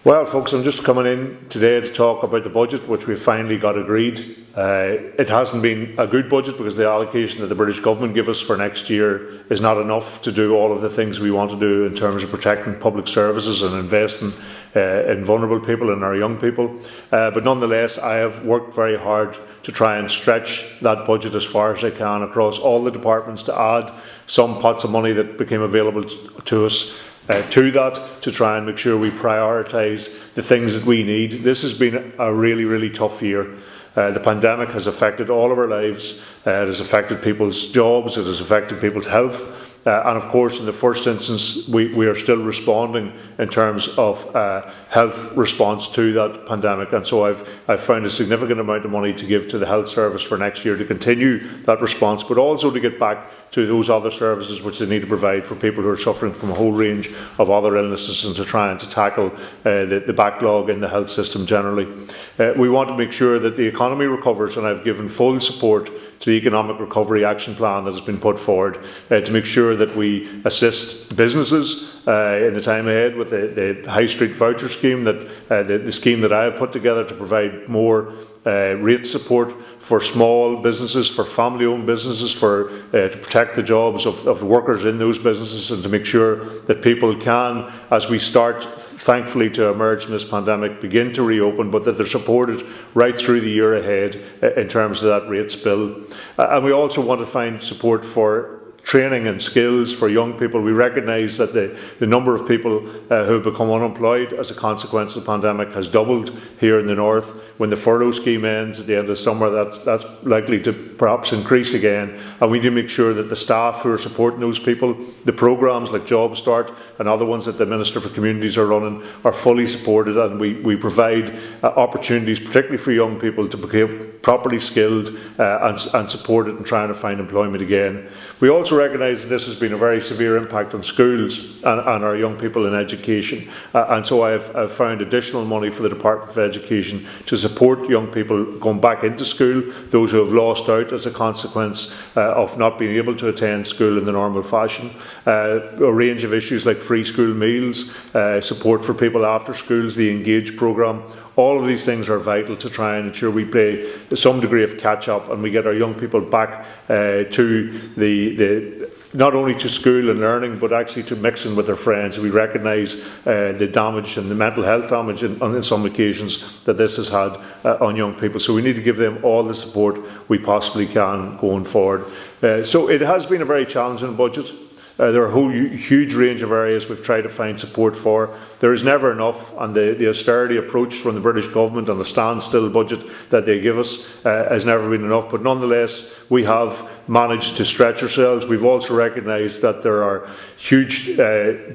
Well, folks, I'm just coming in today to talk about the budget, which we finally got agreed. It hasn't been a good budget because the allocation that the British government give us for next year is not enough to do all of the things we want to do in terms of protecting public services and investing in vulnerable people and our young people. But nonetheless, I have worked very hard to try and stretch that budget as far as I can across all the departments to add some pots of money that became available to us to that, to try and make sure we prioritise the things that we need. This has been a really, really tough year. The pandemic has affected all of our lives. It has affected people's jobs. It has affected people's health. And of course, in the first instance, we are still responding in terms of health response to that pandemic. And so I've found a significant amount of money to give to the health service for next year to continue that response, but also to get back to those other services which they need to provide for people who are suffering from a whole range of other illnesses, and to try and to tackle the backlog in the health system generally. We want to make sure that the economy recovers, and I've given full support to the Economic Recovery Action Plan that has been put forward to make sure that we assist businesses in the time ahead with the High Street Voucher Scheme, the scheme that I have put together to provide more rate support for small businesses, for family-owned businesses, to protect the jobs of the workers in those businesses, and to make sure that people can, as we start thankfully to emerge from this pandemic, begin to reopen, but that they're supported right through the year ahead in terms of that rates bill. And we also want to find support for training and skills for young people. We recognise that the number of people who have become unemployed as a consequence of the pandemic has doubled here in the north. When the furlough scheme ends at the end of the summer, that's likely to perhaps increase again. And we need to make sure that the staff who are supporting those people, the programmes like Job Start and other ones that the Minister for Communities are running, are fully supported, and we provide opportunities, particularly for young people, to become properly skilled and supported in trying to find employment again. We also recognise that this has been a very severe impact on schools and our young people in education, and so I've found additional money for the Department of Education to support young people going back into school, those who have lost out as a consequence of not being able to attend school in the normal fashion. A range of issues like free school meals, support for people after schools, the Engage programme. All of these things are vital to try and ensure we play some degree of catch-up, and we get our young people back to not only to school and learning, but actually to mixing with their friends. We recognise the damage and the mental health damage in some occasions that this has had on young people. So we need to give them all the support we possibly can going forward. So it has been a very challenging budget. There are a whole huge range of areas we've tried to find support for. There is never enough, and the austerity approach from the British government and the standstill budget that they give us has never been enough. But nonetheless, we have managed to stretch ourselves. We've also recognised that there are huge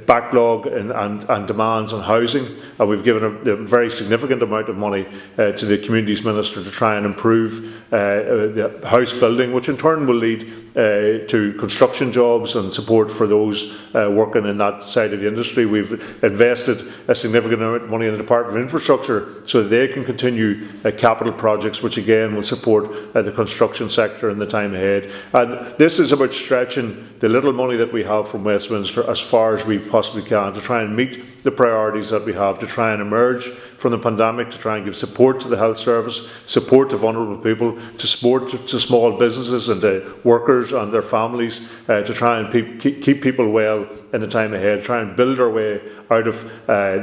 backlog and demands on housing, and we've given a very significant amount of money to the Communities Minister to try and improve the house building, which in turn will lead to construction jobs and support for those working in that side of the industry. We've invested a significant amount of money in the Department of Infrastructure so that they can continue capital projects, which again will support the construction sector in the time ahead. And this is about stretching the little money that we have from Westminster as far as we possibly can to try and meet the priorities that we have, to try and emerge from the pandemic, to try and give support to the health service, support to vulnerable people, to support to small businesses and to workers and their families, to try and keep people well in the time ahead, try and build our way out of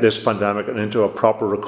this pandemic and into a proper recovery.